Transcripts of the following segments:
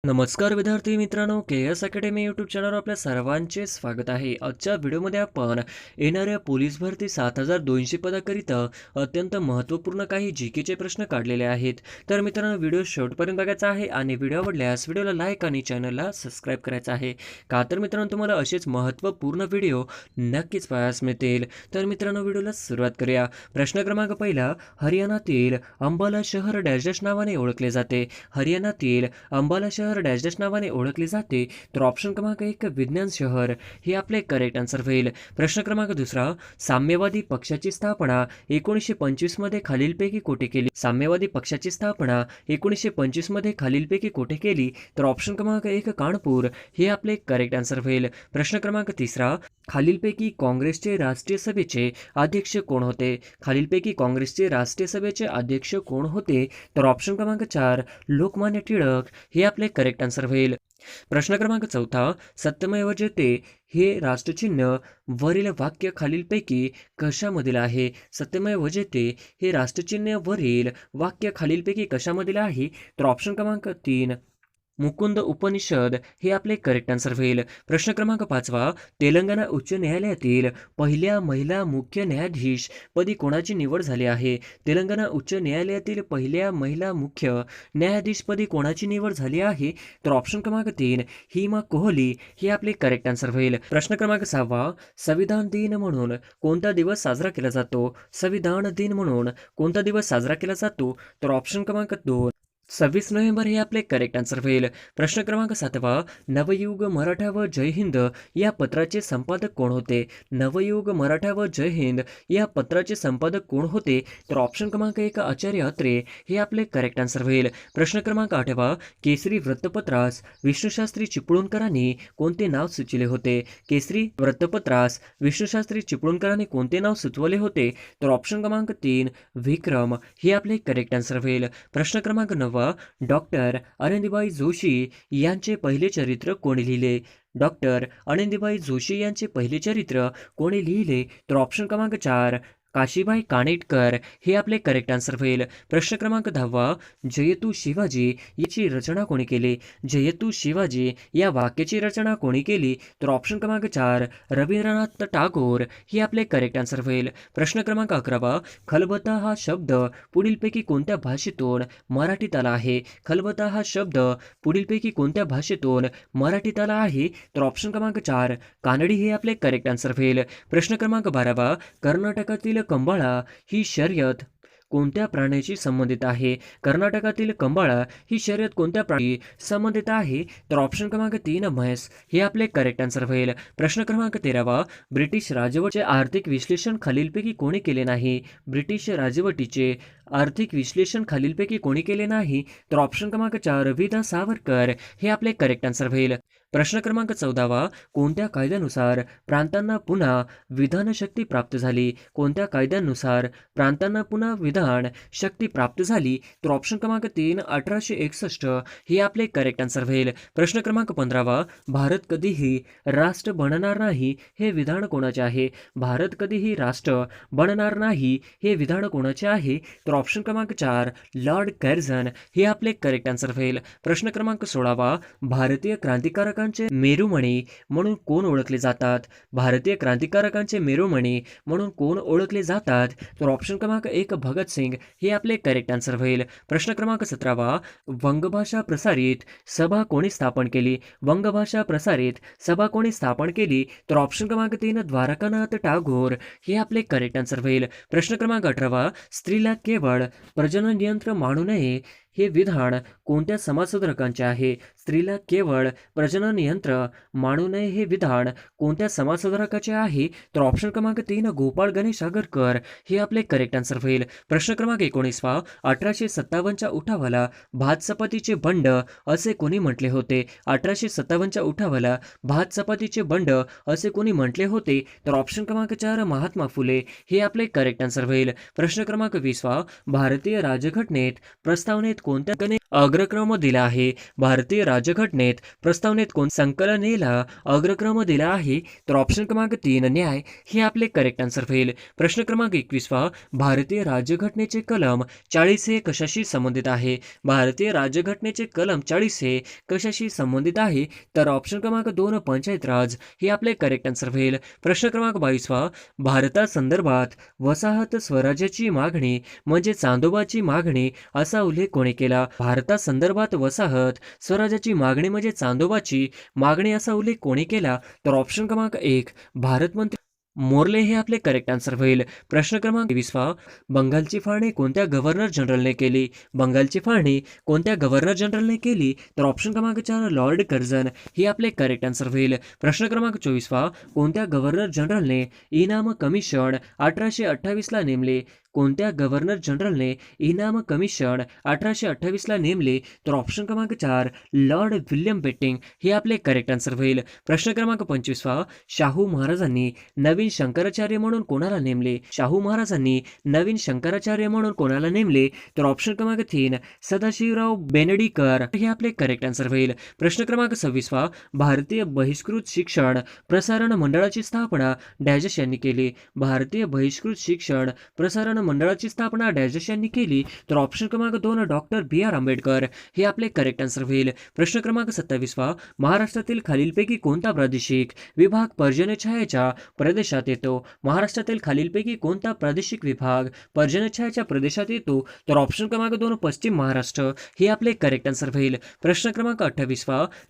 नमस्कार विद्यार्थी मित्रांनो, के एस अकॅडमी यूट्यूब चॅनलवर आपल्या सर्वांचे स्वागत आहे. आजच्या व्हिडिओमध्ये आपण येणाऱ्या पोलीस भरती 7200 पदाकरिता अत्यंत महत्त्वपूर्ण काही जी केचे प्रश्न काढलेले आहेत. तर मित्रांनो, व्हिडिओ शेवटपर्यंत बघायचा आहे आणि व्हिडिओ आवडल्यास व्हिडिओला लाईक आणि चॅनलला सबस्क्राईब करायचं आहे. का तर मित्रांनो, तुम्हाला असेच महत्त्वपूर्ण व्हिडिओ नक्कीच पाहायला मिळतील. तर मित्रांनो, व्हिडिओला सुरुवात करूया. प्रश्न क्रमांक पहिला, हरियाणातील अंबाला शहर डॅश डॅश नावाने ओळखले जाते. हरियाणातील अंबाला शहर डॅश डॅश नावाने ओळखले जाते. तर ऑप्शन क्रमांक 1 विज्ञान शहर हे आपले करेक्ट आन्सर होईल. प्रश्न क्रमांक दुसरा, साम्यवादी पक्षाची स्थापना 1925 मध्ये खालीलपैकी कोठे केली. साम्यवादी पक्षाची स्थापना 1925 मध्ये खालीलपैकी कोठे केली. तर ऑप्शन क्रमांक 1 कानपूर हे आपले करेक्ट आन्सर होईल. प्रश्न क्रमांक तिसरा, खालीलपैकी काँग्रेसचे राष्ट्रीय सभेचे अध्यक्ष कोण होते. खालीलपैकी काँग्रेसचे राष्ट्रीय सभेचे अध्यक्ष कोण होते. तर ऑप्शन क्रमांक 4 लोकमान्य टिळक हे आपले करेक्ट आन्सर होईल. प्रश्न क्रमांक चौथा, सत्यमेव जयते हे राष्ट्रचिन्ह वरील वाक्य खालीलपैकी कशामधील आहे. सत्यमेव जयते हे राष्ट्रचिन्ह वरील वाक्य खालीलपैकी कशामधील आहे. तर ऑप्शन क्रमांक 3 मुकुंद उपनिषद हे आपले करेक्ट आन्सर होईल. प्रश्न क्रमांक पाचवा, तेलंगणा उच्च न्यायालयातील पहिल्या महिला मुख्य न्यायाधीश पदी कोणाची निवड झाली आहे. तेलंगणा उच्च न्यायालयातील पहिल्या महिला मुख्य न्यायाधीश पदी कोणाची निवड झाली आहे. तर ऑप्शन क्रमांक 3 हिमा कोहली हे आपले करेक्ट आन्सर होईल. प्रश्न क्रमांक 6, संविधान दिन म्हणून कोणता दिवस साजरा केला जातो. संविधान दिन म्हणून कोणता दिवस साजरा केला जातो. तर ऑप्शन क्रमांक 2 26 नोव्हेंबर हे आपले करेक्ट आन्सर होईल. प्रश्न क्रमांक 7, नवयुग मराठा व जय हिंद या पत्राचे संपादक कोण होते. नवयुग मराठा व जय हिंद या पत्राचे संपादक कोण होते. तर ऑप्शन क्रमांक 1 आचार्य अत्रे हे आपले करेक्ट आन्सर होईल. प्रश्न क्रमांक 8, केसरी वृत्तपत्रास विष्णुशास्त्री चिपळूणकरांनी कोणते नाव सुचविले होते. केसरी वृत्तपत्रास विष्णुशास्त्री चिपळूणकरांनी कोणते नाव सुचवले होते. तर ऑप्शन क्रमांक 3 विक्रम हे आपले करेक्ट आन्सर होईल. प्रश्न क्रमांक 9, डॉक्टर आनंदीबाई जोशी यांचे पहिले चरित्र कोणी लिहिले. डॉक्टर आनंदीबाई जोशी यांचे पहिले चरित्र कोणी लिहिले. तर ऑप्शन क्रमांक 4 काशीबाई कानेटकर हे आपले करेक्ट आन्सर होईल. प्रश्न क्रमांक 10, जयतू शिवाजी याची रचना कोणी केली. जयतू शिवाजी या वाक्याची रचना कोणी केली. तर ऑप्शन क्रमांक 4 रवींद्रनाथ टागोर हे आपले करेक्ट आन्सर होईल. प्रश्न क्रमांक 11, खलबत्ता हा शब्द पुढीलपैकी कोणत्या भाषेतून मराठीत आला आहे. खलबत्ता हा शब्द पुढीलपैकी कोणत्या भाषेतून मराठीत आला आहे. तर ऑप्शन क्रमांक 4 कानडी हे आपले करेक्ट आन्सर होईल. प्रश्न क्रमांक 12, कर्नाटकातील कंबाळा ही शर्यत कोणत्या प्राण्याशी संबंधित आहे. कर्नाटकातील कंबाळा ही शर्यत कोणत्या प्राणी संबंधित आहे. तर ऑप्शन क्रमांक 3 म्हैस हे आपले करेक्ट आन्सर होईल. प्रश्न क्रमांक 13, ब्रिटिश राजवटीचे आर्थिक विश्लेषण खालीलपैकी कोणी केले नाही. ब्रिटिश राजवटीचे आर्थिक विश्लेषण खालीलपैकी कोणी केले नाही. तर ऑप्शन क्रमांक 4 वि. दा. सावरकर हे आपले करेक्ट आन्सर होईल. प्रश्न क्रमांक 14, कोणत्या कायद्यानुसार प्रांतांना पुन्हा विधान शक्ती प्राप्त झाली. कोणत्या कायद्यानुसार प्रांतांना पुन्हा विधान शक्ती प्राप्त झाली. तर ऑप्शन क्रमांक 3 1861 हे आपले करेक्ट आन्सर होईल. प्रश्न क्रमांक 15, भारत कधीही राष्ट्र बनणार नाही हे विधान कोणाचे आहे. भारत कधीही राष्ट्र बनणार नाही हे विधान कोणाचे आहे. तर ऑप्शन क्रमांक 4 लॉर्ड कर्झन हे आपले करेक्ट आन्सर होईल. प्रश्न क्रमांक 16, भारतीय क्रांतिकारकांचे मेरुमणी म्हणून कोण ओळखले जातात. भारतीय क्रांतिकारकांचे मेरुमणी म्हणून कोण ओळखले जातात. तर ऑप्शन क्रमांक 1 भगतसिंग हे आपले करेक्ट आन्सर होईल. प्रश्न क्रमांक 17, वंगभाषा प्रसारित सभा कोणी स्थापन केली. वंगभाषा प्रसारित सभा कोणी स्थापन केली. तर ऑप्शन क्रमांक 3 द्वारकानाथ टागोर हे आपले करेक्ट आन्सर होईल. प्रश्न क्रमांक 18, स्त्रीला केवळ प्रजनन यंत्र मानू नये हे विधान कोणत्या समाजसुधारकांचे आहे. स्त्रीला केवळ प्रजनन यंत्र मानू नये हे विधान कोणत्या समाजसुधारकाचे आहे. तर ऑप्शन क्रमांक 3 गोपाळ गणेश आगरकर हे आपले करेक्ट आन्सर होईल. प्रश्न क्रमांक 19, 1857च्या उठावाला भात चपातीचे बंड असे कोणी म्हटले होते. 1857च्या उठावाला भात चपातीचे बंड असे कोणी म्हटले होते. तर ऑप्शन क्रमांक 4 महात्मा फुले हे आपले करेक्ट आन्सर होईल. प्रश्न क्रमांक 20, भारतीय राजघटनेत प्रस्तावनेत कोणत्या अग्रक्रम दिला आहे? भारतीय राज्यघटनेत प्रस्तावनेत कोण संकलनेला अग्रक्रम दिला आहे? तर ऑप्शन क्रमांक 3 न्याय हे आपले करेक्ट आन्सर होईल. प्रश्न क्रमांक 21 भारतीय राज्यघटनेचे कलम 40 हे कशाशी संबंधित आहे? भारतीय राज्यघटनेचे कलम 40 हे कशाशी संबंधित आहे? तर ऑप्शन क्रमांक 2 पंचायत राज हे आपले करेक्ट आन्सर होईल. प्रश्न क्रमांक 22 भारतासंदर्भात वसाहत स्वराज्याची मागणी म्हणजे चांदोबाची मागणी असा उल्लेख कोणी केला? भारतासंदर्भात वसाहत स्वराज्याची मागणी म्हणजे चांदोबाची मागणी असा उल्लेख कोणी केला? तर ऑप्शन क्रमांक 1 भारत मंत्री मोर्ले हे आपले करेक्ट आन्सर होईल. प्रश्न क्रमांक 23 बंगालची फाळणी कोणत्या गव्हर्नर जनरलने केली? बंगालची फाळणी कोणत्या गव्हर्नर जनरलने केली? तर ऑप्शन क्रमांक 4 लॉर्ड कर्झन हे आपले करेक्ट आन्सर होईल. प्रश्न क्रमांक 24 कोणत्या गव्हर्नर जनरलने इनाम कमिशन 1828 नेमले? कोणत्या गव्हर्नर जनरलने इनाम कमिशन 1828 नेमले? तर ऑप्शन क्रमांक 4 लॉर्ड विल्यम बेटिंग हे आपले करेक्ट आन्सर होईल. प्रश्न क्रमांक 25 शाहू महाराजांनी नवीन शंकराचार्य म्हणून कोणाला नेमले? शाहू महाराजांनी नवीन शंकराचार्य म्हणून कोणाला नेमले? तर ऑप्शन क्रमांक 3 सदाशिवराव बेनडीकर हे आपले करेक्ट आन्सर होईल. प्रश्न क्रमांक 26 भारतीय बहिष्कृत शिक्षण प्रसारण मंडळाची स्थापना डॅजस यांनी केली? भारतीय बहिष्कृत शिक्षण प्रसारण मंडळाची स्थापना डॅजस यांनी केली? तर ऑप्शन क्रमांक 2 डॉक्टर B.R. आंबेडकर हे आपले करेक्ट आन्सर होईल. प्रश्न क्रमांक 27 महाराष्ट्रातील खालीलपैकी कोणता प्रादेशिक विभाग पर्जन्यछायेच्या प्रदेशात येतो? महाराष्ट्रातील खालीलपैकी कोणता प्रादेशिक विभाग पर्जन्यछायेच्या प्रदेशात येतो? तर ऑप्शन क्रमांक 2 पश्चिम महाराष्ट्र हे आपले करेक्ट आन्सर होईल. प्रश्न क्रमांक 28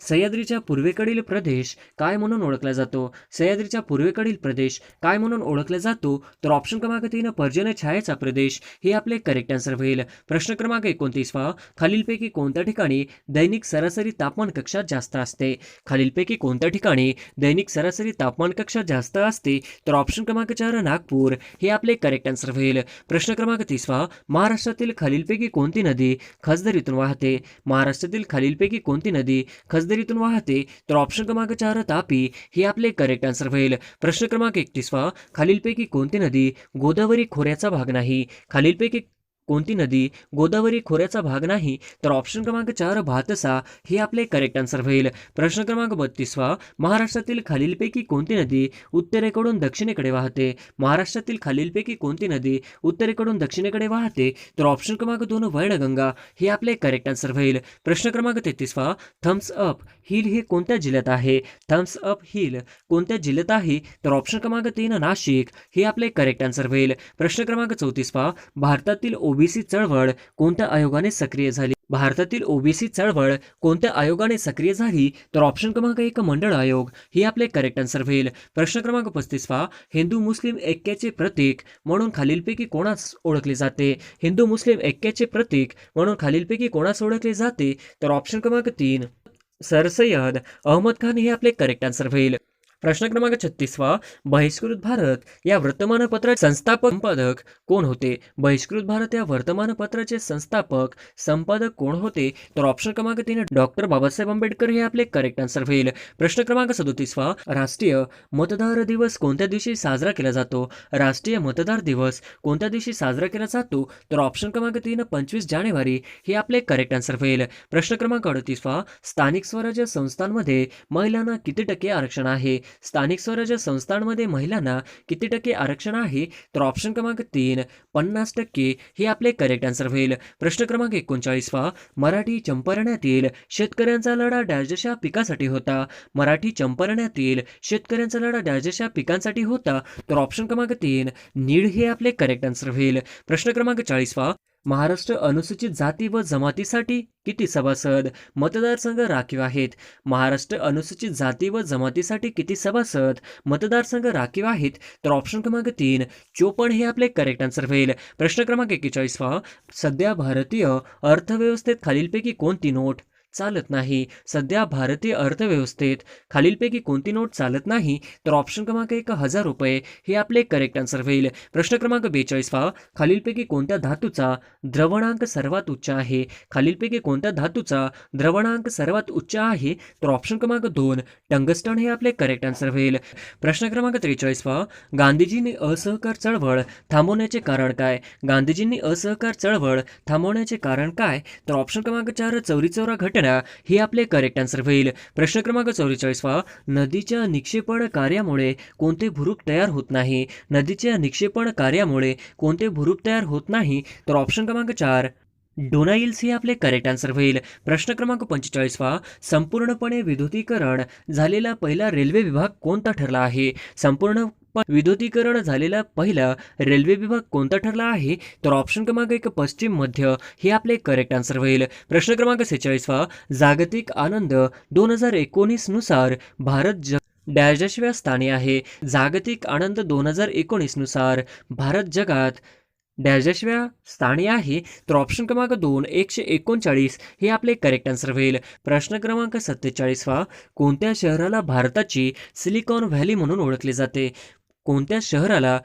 सह्याद्रीच्या पूर्वेकडील प्रदेश काय म्हणून ओळखला जातो? सह्याद्रीच्या पूर्वेकडील प्रदेश काय म्हणून ओळखला जातो? तर ऑप्शन क्रमांक 3 पर्जन्यछायेचा प्रदेश हे आपले करेक्ट आन्सर होईल. प्रश्न क्रमांक 29 खालीलपैकी कोणत्या ठिकाणी दैनिक सरासरी तापमान कक्षात जास्त असते? खालीलपैकी कोणत्या ठिकाणी दैनिक सरासरी तापमान कक्षात जास्त असते? तर ऑप्शन क्रमांक 4 नागपूर हे आपले करेक्ट आन्सर होईल. प्रश्न क्रमांक 30 महाराष्ट्रातील खालीलपैकी कोणती नदी खसदरीतून वाहते? महाराष्ट्रातील खालीलपैकी कोणती नदी खसदरीतून वाहते? तर ऑप्शन क्रमांक 4 तापी हे आपले करेक्ट आन्सर होईल. प्रश्न क्रमांक 31 खालीलपैकी कोणती नदी गोदावरी खोऱ्याचा भाग नाही? खालीलपैकी कोणती नदी गोदावरी खोऱ्याचा भाग नाही? तर ऑप्शन क्रमांक 4 भातसा हे आपले करेक्ट आन्सर होईल. प्रश्न क्रमांक 32 महाराष्ट्रातील खालीलपैकी कोणती नदी उत्तरेकडून दक्षिणेकडे वाहते? महाराष्ट्रातील खालीलपैकी कोणती नदी उत्तरेकडून दक्षिणेकडे वाहते? तर ऑप्शन क्रमांक 2 वैनगंगा हे आपले करेक्ट आन्सर होईल. प्रश्न क्रमांक 33 थम्स अप हिल हे कोणत्या जिल्ह्यात आहे? थम्स अप हिल कोणत्या जिल्ह्यात आहे? तर ऑप्शन क्रमांक 3 नाशिक हे आपले करेक्ट आन्सर होईल. प्रश्न क्रमांक 34 भारतातील ओबीसी चळवळ कोणत्या आयोगाने सक्रिय झाली? भारतातील ओबीसी चळवळ कोणत्या आयोगाने सक्रिय झाली? तर ऑप्शन क्रमांक 1 मंडळ आयोग हे आपले करेक्ट आन्सर होईल. प्रश्न क्रमांक 35 हिंदू मुस्लिम ऐक्याचे प्रतीक म्हणून खालीलपैकी कोणास ओळखले जाते? हिंदू मुस्लिम ऐक्याचे प्रतीक म्हणून खालीलपैकी कोणास ओळखले जाते? तर ऑप्शन क्रमांक 3 सर सय्यद अहमद खान हे आपले करेक्ट आन्सर होईल. प्रश्न क्रमांक 36 बहिष्कृत भारत या वर्तमानपत्राचे संस्थापक संपादक कोण होते? बहिष्कृत भारत या वर्तमानपत्राचे संस्थापक संपादक कोण होते? तर ऑप्शन क्रमांक 3 डॉक्टर बाबासाहेब आंबेडकर हे आपले करेक्ट आन्सर होईल. प्रश्न क्रमांक 37 राष्ट्रीय मतदार दिवस कोणत्या दिवशी साजरा केला जातो? राष्ट्रीय मतदार दिवस कोणत्या दिवशी साजरा केला जातो? तर ऑप्शन क्रमांक 3 25 जानेवारी हे आपले करेक्ट आन्सर होईल. प्रश्न क्रमांक 38 स्थानिक स्वराज्य संस्थांमध्ये महिलांना किती टक्के आरक्षण आहे? स्थानिक स्वराज्य संस्थांमध्ये महिलांना किती टक्के आरक्षण आहे? तर ऑप्शन क्रमांक 3 50% हे आपले करेक्ट आन्सर होईल. प्रश्न क्रमांक 39 मराठी चंपारण्यातील शेतकऱ्यांचा लढा डॅशच्या पिकासाठी होता? मराठी चंपारण्यातील शेतकऱ्यांचा लढा डॅशच्या पिकांसाठी होता? तर ऑप्शन क्रमांक 3 नीड हे आपले करेक्ट आन्सर होईल. प्रश्न क्रमांक 40 महाराष्ट्र अनुसूचित जाती व जमातीसाठी किती सभासद मतदारसंघ राखीव आहेत? महाराष्ट्र अनुसूचित जाती व जमातीसाठी किती सभासद मतदारसंघ राखीव आहेत? तर ऑप्शन क्रमांक 3 54 हे आपले करेक्ट आन्सर होईल. प्रश्न क्रमांक 41 सध्या भारतीय अर्थव्यवस्थेत खालीलपैकी कोणती नोट चालत नाही? सध्या भारतीय अर्थव्यवस्थेत खालीलपैकी कोणती नोट चालत नाही? तर ऑप्शन क्रमांक 1 ₹1000 हे आपले करेक्ट आन्सर होईल. प्रश्न क्रमांक 42 पहा. खालीलपैकी कोणत्या धातूचा द्रवणांक सर्वात उच्च आहे? खालीलपैकी कोणत्या धातूचा द्रवणांक सर्वात उच्च आहे? तर ऑप्शन क्रमांक 2 टंगस्टन हे आपले करेक्ट आन्सर होईल. प्रश्न क्रमांक 43 पहा. गांधीजींनी असहकार चळवळ थांबवण्याचे कारण काय? गांधीजींनी असहकार चळवळ थांबवण्याचे कारण काय? तर ऑप्शन क्रमांक 4 चौरी-चौरा घटना हे आपले करेक्ट आन्सर होईल. प्रश्न क्रमांक 44 पहा. नदीच्या निक्षेपण कार्यामुळे कोणते भूरूप तयार होत नाही? नदीच्या निक्षेपण कार्यामुळे कोणते भूरूप तयार होत नाही? तर ऑप्शन क्रमांक 4 डोनाइल्स हे आपले करेक्ट आन्सर होईल. प्रश्न क्रमांक 45 पहा. संपूर्णपणे विद्युतीकरण झालेला पहिला रेल्वे विभाग कोणता ठरला आहे? संपूर्ण विद्युतीकरण झालेला पहिला रेल्वे विभाग कोणता ठरला आहे? तर ऑप्शन क्रमांक 1 पश्चिम मध्य हे आपले करेक्ट आन्सर होईल. प्रश्न क्रमांक 46 पहा. जागतिक आनंद 2019 नुसार भारत डॅशव्या स्थानी आहे? जागतिक आनंद 2019 नुसार भारत जगात डॅशव्या स्थानी आहे? तर ऑप्शन क्रमांक 2 139 हे आपले करेक्ट आन्सर होईल. प्रश्न क्रमांक 47 पहा. कोणत्या शहराला भारताची सिलिकॉन व्हॅली म्हणून ओळखले जाते? कोणत्या शहराला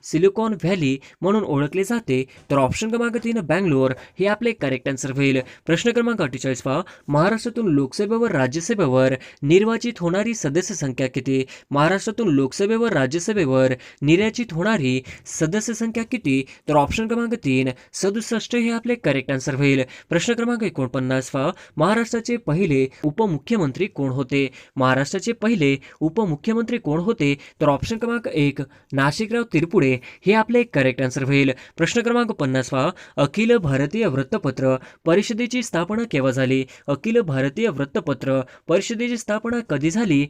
सिलिकॉन व्हॅली म्हणून ओळखले जाते? तर ऑप्शन क्रमांक 3 बँगलोर हे आपले करेक्ट आन्सर होईल. प्रश्न क्रमांक 48 पहा. महाराष्ट्रातून लोकसभेवर राज्यसभेवर निर्वाचित होणारी सदस्य संख्या किती? महाराष्ट्रातून लोकसभेवर राज्यसभेवर निर्वाचित होणारी सदस्य संख्या किती? तर ऑप्शन क्रमांक 3 67 हे आपले करेक्ट आन्सर होईल. प्रश्न क्रमांक 49 पहा. महाराष्ट्राचे पहिले उपमुख्यमंत्री कोण होते? महाराष्ट्राचे पहिले उपमुख्यमंत्री कोण होते? तर ऑप्शन क्रमांक 1 नाशिकराव तिरपुडे हे आपले करेक्ट आन्सर होईल. प्रश्न क्रमांक 50 पहा. अखिल भारतीय वृत्तपत्र परिषदेची स्थापना केव्हा झाली? अखिल भारतीय वृत्तपत्र परिषदेची स्थापना कधी झाली?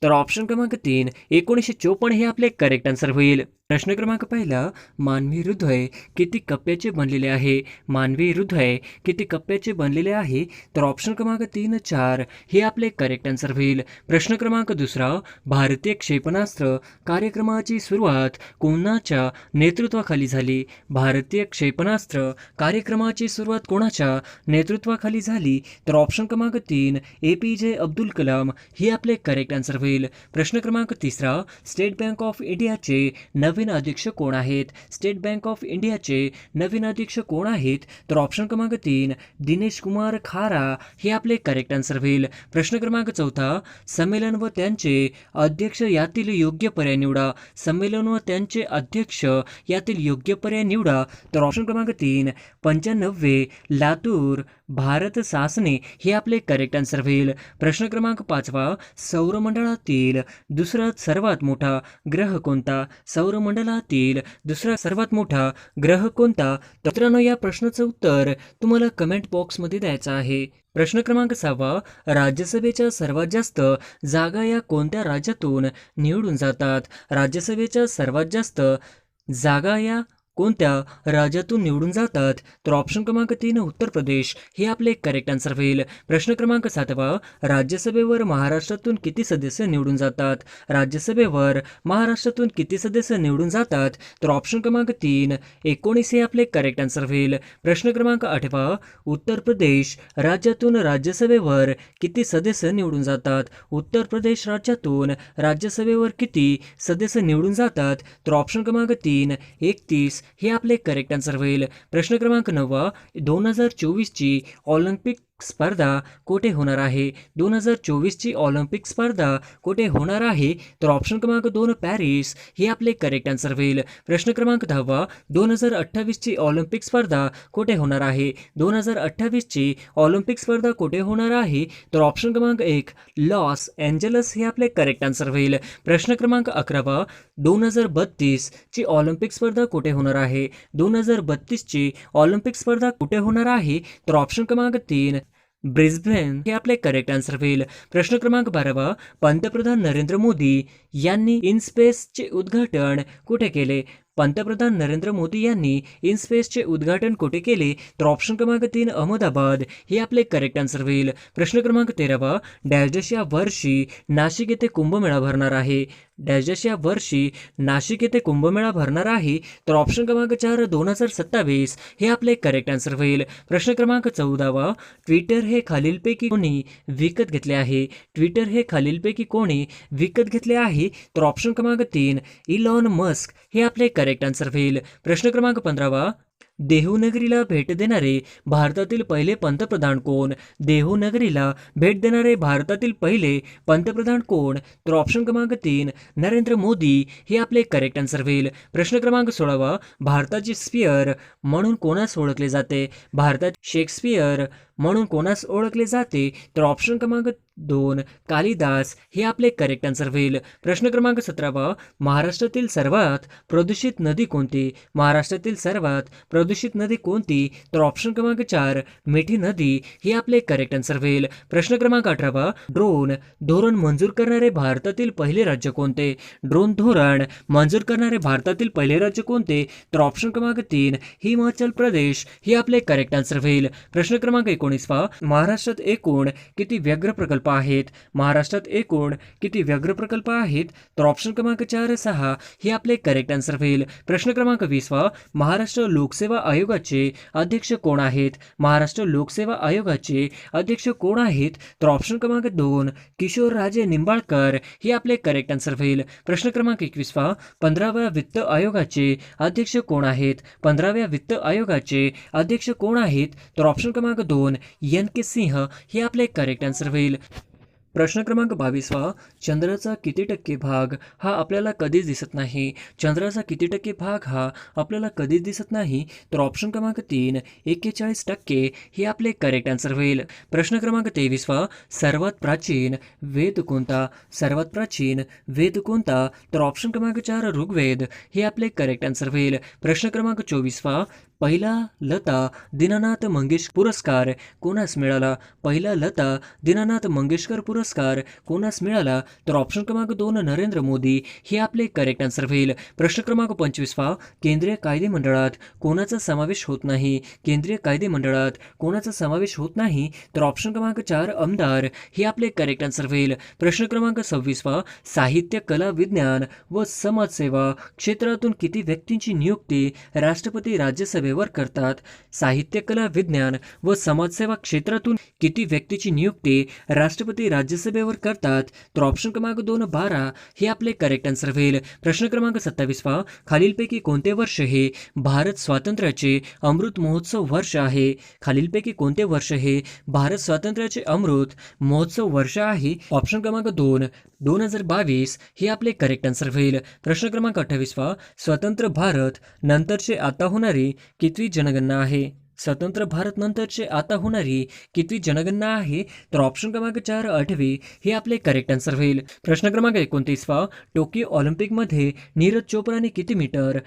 तर ऑप्शन क्रमांक 3 1954 हे आपले करेक्ट आन्सर होईल. प्रश्न क्रमांक पहिला. मानवी हृदय किती कप्प्याचे बनलेले आहे? मानवी हृदय किती कप्प्याचे बनलेले आहे? तर ऑप्शन क्रमांक 3 4 हे आपले करेक्ट आन्सर होईल. प्रश्न क्रमांक दुसरा. भारतीय क्षेपणास्त्र कार्यक्रमाची सुरुवात कोणाच्या नेतृत्वाखाली झाली? भारतीय क्षेपणास्त्र कार्यक्रमाची सुरुवात कोणाच्या नेतृत्वाखाली झाली? तर ऑप्शन क्रमांक 3 APJ अब्दुल कलाम हे आपले करेक्ट आन्सर होईल. प्रश्न क्रमांक तिसरा. स्टेट बँक ऑफ इंडियाचे नवीन अध्यक्ष कोण आहेत? स्टेट बँक ऑफ इंडियाचे नवीन अध्यक्ष कोण आहेत? तर ऑप्शन क्रमांक 3 दिनेश कुमार खारा हे आपले करेक्ट आन्सर होईल. प्रश्न क्रमांक चौथा. संमेलन व त्यांचे अध्यक्ष यातील योग्य पर्याय निवडा. संमेलन व त्यांचे अध्यक्ष यातील योग्य पर्याय निवडा. तर ऑप्शन क्रमांक 3 95 लातूर भारत सासने हे आपले करेक्ट आन्सर होईल. प्रश्न क्रमांक 5 सौरमंडळातील दुसरा सर्वात मोठा ग्रह कोणता? सौरमंडळातील दुसरा सर्वात मोठा ग्रह कोणता? तर मित्रांनो, या प्रश्नाचं उत्तर तुम्हाला कमेंट बॉक्समध्ये द्यायचं आहे. प्रश्न क्रमांक 6 राज्यसभेच्या सर्वात जास्त जागा या कोणत्या राज्यातून निवडून जातात? राज्यसभेच्या सर्वात जास्त जागा या कोणत्या राज्यातून निवडून जातात? तर ऑप्शन क्रमांक 3 उत्तर प्रदेश हे आपले करेक्ट आन्सर होईल. प्रश्न क्रमांक 7 राज्यसभेवर महाराष्ट्रातून किती सदस्य निवडून जातात? राज्यसभेवर महाराष्ट्रातून किती सदस्य निवडून जातात? तर ऑप्शन क्रमांक 3 19 हे आपले करेक्ट आन्सर होईल. प्रश्न क्रमांक 8 उत्तर प्रदेश राज्यातून राज्यसभेवर किती सदस्य निवडून जातात? उत्तर प्रदेश राज्यातून राज्यसभेवर किती सदस्य निवडून जातात? तर ऑप्शन क्रमांक 3 31 हे आपले करेक्ट आन्सर होईल. प्रश्न क्रमांक 9 2024 ची ऑलिम्पिक स्पर्धा कुठे होणार आहे? 2024 ची ऑलिम्पिक स्पर्धा कुठे होणार आहे? तर ऑप्शन क्रमांक 2 पॅरिस हे आपले करेक्ट आन्सर होईल. प्रश्न क्रमांक 10 2028 ची ऑलिम्पिक स्पर्धा कुठे होणार आहे? 2028 ची ऑलिम्पिक स्पर्धा कुठे होणार आहे? तर ऑप्शन क्रमांक 1 लॉस एंजलस हे आपले करेक्ट आन्सर होईल. प्रश्न क्रमांक 11 2032 ची ऑलिम्पिक स्पर्धा कुठे होणार आहे? 2032 ची ऑलिम्पिक स्पर्धा कुठे होणार आहे? तर ऑप्शन क्रमांक 3 ब्रिस्बेन हे आपले करेक्ट आन्सर होईल. प्रश्न क्रमांक 12 पंतप्रधान नरेंद्र मोदी यांनी इनस्पेसचे उद्घाटन कुठे केले? पंतप्रधान नरेंद्र मोदी यांनी इनस्पेसचे उद्घाटन कुठे केले? तर ऑप्शन क्रमांक 3 अहमदाबाद हे आपले करेक्ट आन्सर होईल. प्रश्न क्रमांक 13 डॅश डॅश या वर्षी नाशिक येथे कुंभमेळा भरणार आहे. डॅश डॅश या वर्षी नाशिक येथे कुंभमेळा भरणार आहे. तर ऑप्शन क्रमांक 4 2027 हे आपले करेक्ट आन्सर होईल. प्रश्न क्रमांक 14 ट्विटर हे खालीलपैकी कोणी विकत घेतले आहे? ट्विटर हे खालीलपैकी कोणी विकत घेतले आहे? तर ऑप्शन क्रमांक 3 इलॉन मस्क हे आपले करेक्ट आन्सर होईल. प्रश्न क्रमांक 15 देहूनगरीला भेट देणारे भारतातील पहिले पंतप्रधान कोण? देहूनगरीला भेट देणारे भारतातील पहिले पंतप्रधान कोण? तर ऑप्शन क्रमांक 3 नरेंद्र मोदी हे आपले करेक्ट आन्सर होईल. प्रश्न क्रमांक 16 भारताचे स्पियर म्हणून कोणास ओळखले जाते? भारतात शेक्सपियर म्हणून कोणास ओळखले जाते? तर ऑप्शन क्रमांक 2 कालिदास हे आपले करेक्ट आन्सर होईल. प्रश्न क्रमांक 17 महाराष्ट्रातील सर्वात प्रदूषित नदी कोणती? महाराष्ट्रातील सर्वात प्रदूषित नदी कोणती? तर ऑप्शन क्रमांक 4 मिठी नदी हे आपले करेक्ट आन्सर होईल. प्रश्न क्रमांक 18 ड्रोन धोरण मंजूर करणारे भारतातील पहिले राज्य कोणते? ड्रोन धोरण मंजूर करणारे भारतातील पहिले राज्य कोणते? तर ऑप्शन क्रमांक 3 हिमाचल प्रदेश हे आपले करेक्ट आन्सर होईल. प्रश्न क्रमांक 19 महाराष्ट्रात एकूण किती व्याघ्र प्रकल्प आहेत? महाराष्ट्रात एकूण किती व्याघ्र प्रकल्प आहेत? तर ऑप्शन क्रमांक 4 6 हे आपले करेक्ट आन्सर होईल. प्रश्न क्रमांक 20 महाराष्ट्र लोकसेवा आयोगाचे अध्यक्ष कोण आहेत? महाराष्ट्र लोकसेवा आयोगाचे अध्यक्ष कोण आहेत? तर ऑप्शन क्रमांक 2 किशोरराजे निंबाळकर हे आपले करेक्ट आन्सर होईल. प्रश्न क्रमांक 21 15व्या वित्त आयोगाचे अध्यक्ष कोण आहेत? 15व्या वित्त आयोगाचे अध्यक्ष कोण आहेत? तर ऑप्शन क्रमांक 2 NK सिंह हे आपले करेक्ट आन्सर होईल. प्रश्न क्रमांक 22 चंद्राचा किती टक्के भाग हा आपल्याला कधीच दिसत नाही? चंद्राचा किती टक्के भाग हा आपल्याला कधीच दिसत नाही? तर ऑप्शन क्रमांक 3 41% हे आपले करेक्ट आन्सर होईल. प्रश्न क्रमांक 23 सर्वात प्राचीन वेद कोणता? सर्वात प्राचीन वेद कोणता? तर ऑप्शन क्रमांक 4 ऋग्वेद हे आपले करेक्ट आन्सर होईल. प्रश्न क्रमांक 24 पहिला लता दीनानाथ मंगेशकर पुरस्कार कोणास मिळाला? पहिला लता दीनानाथ मंगेशकर पुरस्कार कोणास मिळाला? तर ऑप्शन क्रमांक 2 नरेंद्र मोदी हे आपले करेक्ट आन्सर होईल. प्रश्न क्रमांक 25 केंद्रीय कायदे मंडळात कोणाचा समावेश होत नाही? केंद्रीय कायदे मंडळात कोणाचा समावेश होत नाही? तर ऑप्शन क्रमांक 4 आमदार हे आपले करेक्ट आन्सर होईल. प्रश्न क्रमांक 26 साहित्य कला विज्ञान व समाजसेवा क्षेत्रातून किती व्यक्तींची नियुक्ती राष्ट्रपती राज्यसभेवर करतात? साहित्य कला विज्ञान व समाजसेवा क्षेत्रातून किती व्यक्तीची नियुक्ती राष्ट्रपती राज्यसभेवर करतात? तर ऑप्शन क्रमांक 2 12 हे आपले करेक्ट आन्सर होईल. प्रश्न क्रमांक 27 खालीलपैकी कोणते वर्ष हे भारत स्वातंत्र्याचे अमृत महोत्सव वर्ष आहे? खालीलपैकी कोणते वर्ष हे भारत स्वातंत्र्याचे अमृत महोत्सव वर्ष आहे? ऑप्शन क्रमांक 2 2022 हे आपले करेक्ट आन्सर होईल. प्रश्न क्रमांक 28 स्वतंत्र भारत नंतरचे आता होणारी कितवी जनगणना आहे? स्वतंत्र भारत नंतरचे आता होणारी कितवी जनगणना आहे? तर ऑप्शन क्रमांक 4 8वी हे आपले करेक्ट आन्सर होईल. प्रश्न क्रमांक 29 टोकियो ऑलिम्पिकमध्ये नीरज चोप्राने किती मीटर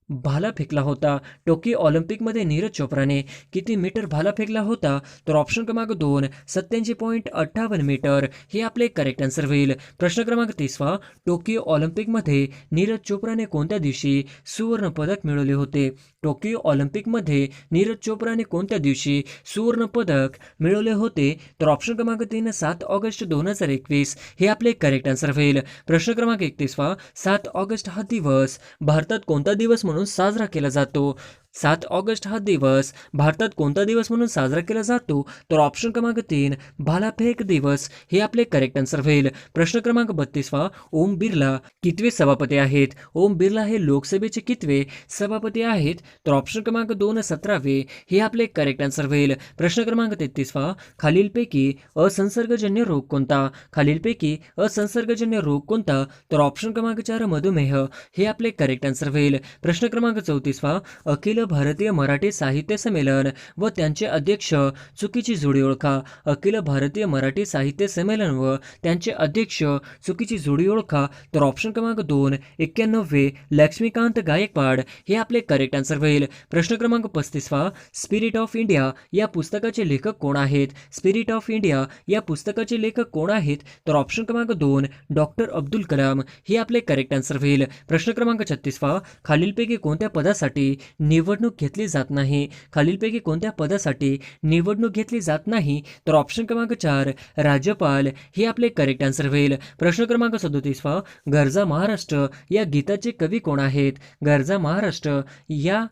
भाला फेकला होता? टोकियो ऑलिम्पिकमध्ये नीरज चोप्राने किती मीटर भाला फेकला होता? तर ऑप्शन क्रमांक 2 87.58 मीटर हे आपले करेक्ट आन्सर होईल. प्रश्न क्रमांक 30 टोकियो ऑलिम्पिकमध्ये नीरज चोप्राने कोणत्या दिवशी सुवर्ण पदक मिळवले होते? टोकियो ऑलिम्पिकमध्ये नीरज चोप्राने कोणत्या दिवशी सुवर्ण पदक मिळवले होते? तर ऑप्शन क्रमांक 3 7 ऑगस्ट 2021 हे आपले करेक्ट आन्सर होईल. प्रश्न क्रमांक 31 7 ऑगस्ट हा दिवस भारतात कोणता दिवस म्हणून साजरा केला जातो? 7 ऑगस्ट हा दिवस भारतात कोणता दिवस म्हणून साजरा केला जातो? तर ऑप्शन क्रमांक 3 भालाफेक दिवस हे आपले करेक्ट आन्सर होईल. प्रश्न क्रमांक 32 ओम बिर्ला कितवे सभापती आहेत? ओम बिर्ला हे लोकसभेचे कितवे सभापती आहेत? तर ऑप्शन क्रमांक 2 17वे हे आपले करेक्ट आन्सर होईल. प्रश्न क्रमांक 33 खालीलपैकी असंसर्गजन्य रोग कोणता? खालीलपैकी असंसर्गजन्य रोग कोणता? तर ऑप्शन क्रमांक 4 मधुमेह हे आपले करेक्ट आन्सर होईल. प्रश्न क्रमांक 34 अखिल भारतीय मराठी साहित्य संमेलन व त्यांचे अध्यक्ष चुकीची जोडी ओळखा. अखिल भारतीय मराठी साहित्य संमेलन व त्यांचे अध्यक्ष चुकीची जोडी ओळखा. तर ऑप्शन क्रमांक 2 91 लक्ष्मीकांत गायकवाड हे आपले करेक्ट आन्सर होईल. प्रश्न क्रमांक 35 स्पिरिट ऑफ इंडिया या पुस्तकाचे लेखक कोण आहेत? स्पिरिट ऑफ इंडिया या पुस्तकाचे लेखक कोण आहेत? तर ऑप्शन क्रमांक 2 डॉक्टर अब्दुल कलाम हे आपले करेक्ट आन्सर होईल. प्रश्न क्रमांक 36 खालीलपैकी कोणत्या पदासाठी निवडणूक घेतली जात नाही? खालीलपैकी कोणत्या पदासाठी निवडणूक घेतली जात नाही? तर ऑप्शन क्रमांक 4 राज्यपाल हे आपले करेक्ट आन्सर होईल. प्रश्न क्रमांक 37 गरजा महाराष्ट्र या गीताचे कवी कोण आहेत? गरजा महाराष्ट्र या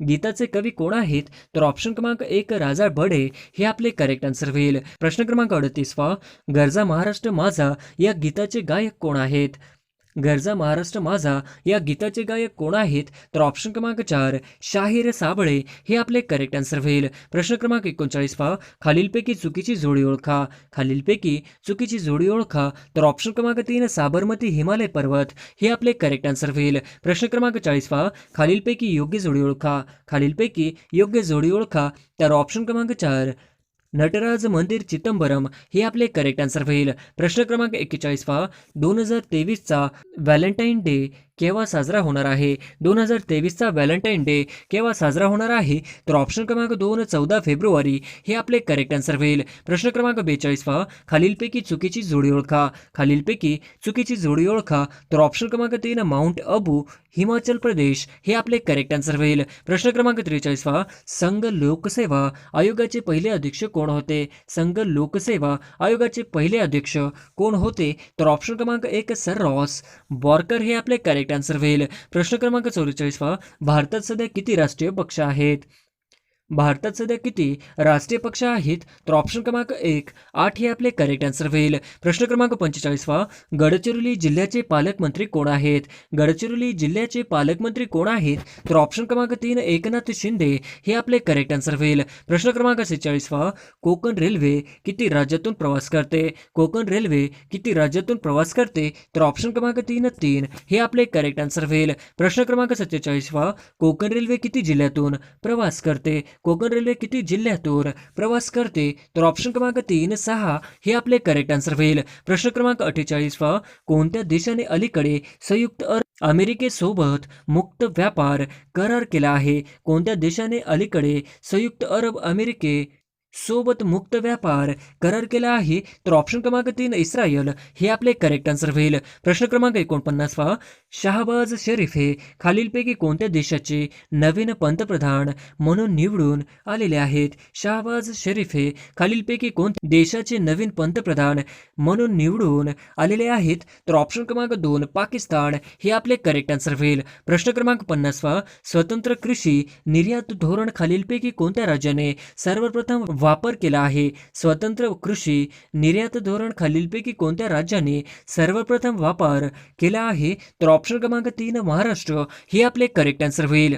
गीताचे कवी कोण आहेत? तर ऑप्शन क्रमांक 1 राजा बडे हे आपले करेक्ट आन्सर होईल. प्रश्न क्रमांक 38 गरजा महाराष्ट्र माझा या गीताचे गायक कोण आहेत? गरजा महाराष्ट्र माझा या गीताचे गायक कोण आहेत? तर ऑप्शन क्रमांक 4 शाहीर साबळे हे आपले करेक्ट आन्सर होईल. प्रश्न क्रमांक 39 खालीलपैकी चुकीची जोडी ओळखा. खालीलपैकी चुकीची जोडी ओळखा. तर ऑप्शन क्रमांक 3 साबरमती हिमालय पर्वत हे आपले करेक्ट आन्सर होईल. प्रश्न क्रमांक 40 खालीलपैकी योग्य जोडी ओळखा. खालीलपैकी योग्य जोडी ओळखा. तर ऑप्शन क्रमांक 4 नटराज मंदिर चिदंबरम हे आपले करेक्ट आन्सर होईल. प्रश्न क्रमांक 41 2023चा व्हॅलेंटाईन डे केव्हा साजरा होणार आहे? 2023चा व्हॅलेंटाईन डे केव्हा साजरा होणार आहे? तर ऑप्शन क्रमांक 2 14 फेब्रुवारी हे आपले करेक्ट आन्सर होईल. प्रश्न क्रमांक 42 खालीलपैकी चुकीची जोडी ओळखा. खालीलपैकी चुकीची जोडी ओळखा. तर ऑप्शन क्रमांक 3 माउंट अबू हिमाचल प्रदेश हे आपले करेक्ट आन्सर होईल. प्रश्न क्रमांक 43 संघ लोकसेवा आयोगाचे पहिले अध्यक्ष कोण होते? संघ लोकसेवा आयोगाचे पहिले अध्यक्ष कोण होते? तर ऑप्शन क्रमांक 1 सर रॉस बॉर्कर हे आपले करेक्ट आन्सर होईल. प्रश्न क्रमांक 44 भारतात सध्या किती राष्ट्रीय पक्ष आहेत? भारतात सध्या किती राष्ट्रीय पक्ष आहेत? तर ऑप्शन क्रमांक 1 8 हे आपले करेक्ट आन्सर होईल. प्रश्न क्रमांक 45 गडचिरोली जिल्ह्याचे पालकमंत्री कोण आहेत? गडचिरोली जिल्ह्याचे पालकमंत्री कोण आहेत? तर ऑप्शन क्रमांक 3 एकनाथ शिंदे हे आपले करेक्ट आन्सर होईल. प्रश्न क्रमांक 46 कोकण रेल्वे किती राज्यातून प्रवास करते? कोकण रेल्वे किती राज्यातून प्रवास करते? तर ऑप्शन क्रमांक 3 हे आपले करेक्ट आन्सर होईल. प्रश्न क्रमांक 47 कोकण रेल्वे किती जिल्ह्यातून प्रवास करते? कोकण रेल्वे किती जिल्ह्यातून प्रवास करते? तर ऑप्शन क्रमांक 6 हे आपले करेक्ट आन्सर होईल. प्रश्न क्रमांक 48 कोणत्या देशाने अलीकडे संयुक्त अरब अमेरिकेसोबत मुक्त व्यापार करार केला आहे? कोणत्या देशाने अलीकडे संयुक्त अरब अमेरिके सोबत मुक्त व्यापार करार केला आहे? तर ऑप्शन क्रमांक 3 इस्रायल हे आपले करेक्ट आन्सर होईल. प्रश्न क्रमांक 49 शाहबाज शरीफ हे खालीलपैकी कोणत्या देशाचे नवीन पंतप्रधान म्हणून निवडून आलेले आहेत? शाहबाज शरीफ हे खालीलपैकी कोणत्या देशाचे नवीन पंतप्रधान म्हणून निवडून आलेले आहेत? तर ऑप्शन क्रमांक 2 पाकिस्तान हे आपले करेक्ट आन्सर होईल. प्रश्न क्रमांक 50 स्वतंत्र कृषी निर्यात धोरण खालीलपैकी कोणत्या राज्याने सर्वप्रथम वापर केला आहे? स्वतंत्र कृषी निर्यात धोरण खालीलपैकी कोणत्या राज्याने सर्वप्रथम वापर केला आहे? तर ऑप्शन क्रमांक 3 महाराष्ट्र हे आपले करेक्ट आन्सर होईल.